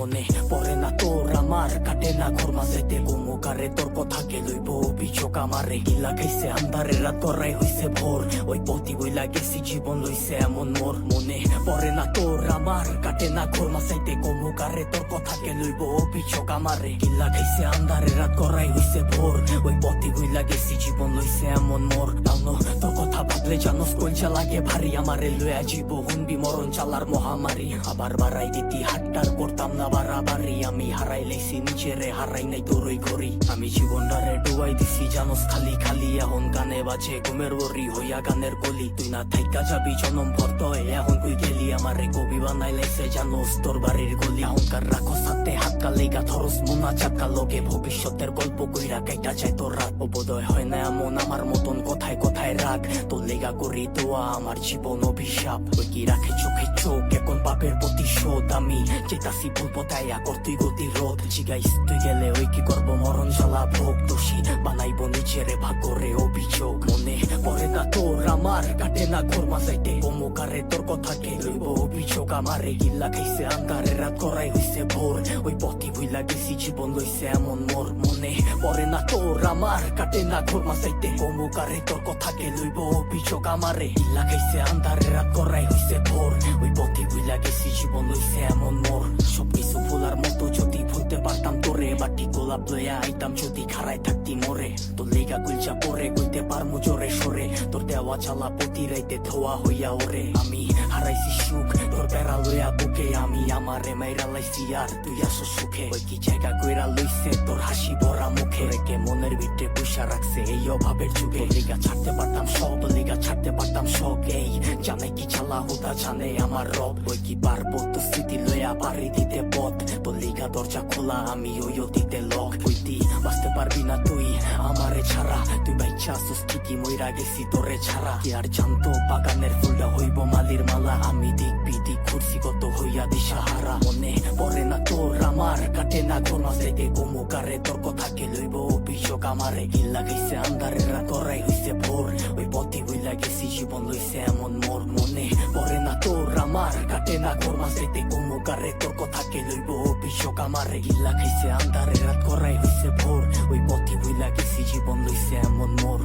মনে পড়ে না তোর আমার কাটে না ঘর মাঝেতে গোমুকারে তোর কথাকে লইব অভিযোগ আমারে গিলা খাইছে আন্ধারে রাত করাই হইছে ভোর ওই পথি বইলা গেছি জীবন লইছে এমন মোর মনে পড়ে না তোর আমার কাটে না ঘর মাঝেতে গোমুকারে তোর কথাকে লইব অভিযোগ আমারে গিলা খাইছে আন্ধারে রাত করাই হইছে ভোর ওই পথি বইলা গেছি জীবন লইছে এমন মোর তাও তোর কথা ভাবলে জানোস কইছা লাগে ভারী আমারে লইয়া জীব হুনবি মরণ চালার মহামারী আবার বাড়াই দিতি হাট্টার করতাম না বাড়াবাড়ি আমি হারাই লাইছি নিজেরে হারাই নাই তোর ওই ঘড়ি আমি জীবনটারে ডুবাই দিছি জানোস খালি খালি এখন গানে বাজে ঘুমের ওরি হইয়া গানের কলি তুই না থাইকা যাবি জনম ভর্ত এখন কই গেলি আমারে কবি বানাই লাইছে জানোস তোর বাড়ির গলি অহংকার রাখো সাথে হাত কালেগা ধরস মোনা চাকা লগে ভবিষ্যতের গল্প কইরা কাইটা যায় তোর রাত বোধয় হয় না এমন আমার মতন কথায় কথায় রাগ তোর লেগা করি দোয়া আমার জীবন অভিশাপ ওই কি রাখে চোখে চোখ এখন পাপের প্রতিশোধ আমি যেতাছি বলবো তাই আকর তুই গতি রোধ জিগাইস তুই গেলে ওই কি করবো মরণ জ্বালা ভোগ দোষী বানাইবো নিজেরে ভাগরে অভিযোগ মনে পড়ে না তোর আমার কাটে না ঘর মাঝাইতে গোমুকারে তোর কথাকে লইব অভিযোগ আমারে গিল্লা খাইছে আন্ধারে রাত করাই হইছে ভোর ওই পথি ভুইলা গেছি জীবন লইছে এমন মোর মনে পড়ে না তোর আমার কাটে না ঘর মাঝাইতে গোমুকারে তোর কথাকে লইব অভিযোগ আমারে গিল্লা খাইছে আন্ধারে রাত করাই হইছে ভোর ওই পথি ভুইলা গেছি জীবন লইছে এমন মোর সবকিছু ভোলার মতো যদি ভুলতে পারতাম তোরে বাটি গোলাপ লইয়া আইতাম যদি খারাই থাকতি মরে তোর লেগা গুলচা পরে কইতে পারমু জোরে সরে তোর দেওয়া চালা প্রতি রাইতে ধোয়া হইয়া ওরে আমি হারাইছি সুখ তোর বেড়া লইয়া বুকে আমি আমারে মাইরা লাইছি আর তুই আসো সুখে ওই কি জায়গা কইরা লইছে তোর হাসি ভরা মুখে রেখে মনের ভিতরে পয়সা রাখছে এই অভাবের যুগে লিগা ছাড়তে পারতাম সব লিগা ছাড়তে পারতাম সব এই জানে কি চালা হুদা জানে আমার রব ওই কি পারবো তো স্মৃতি লইয়া পারি দিতে পথ তোর লিগা দরজা খোলা আমি ওই দিতে লক হইতি বাঁচতে পারবি না তুই আমারে ছাড়া তুই বাইচা সুস্থিতি মইরা গেছি তোরে ছাড়া কি আর জানতো বাগানের ফুলটা হইব মালির মালা আমি দিক বিদিক ঘুরছি কত হইয়া দিশাহারা মনে পড়ে না তোর আমার কাটে না ঘর মাঝাইতে গোমুকারে তোর কথাকে লইব অভিযোগ আমারে গিল্লা গেছে আন্ধারে রাত করাই হইছে ভোর ওই পথি হইলা গেছি জীবন লইছে এমন মোর মনে পড়ে না তোর আমার কাটে না ঘর মাঝাইতে গোমুকারে তোর কথাকে লইব অভিযোগ আমারে গিল্লা খাইছে আন্ধারে রাত করাই হইছে ভোর ওই পথি হইলা গেছি জীবন লইছে এমন মোর।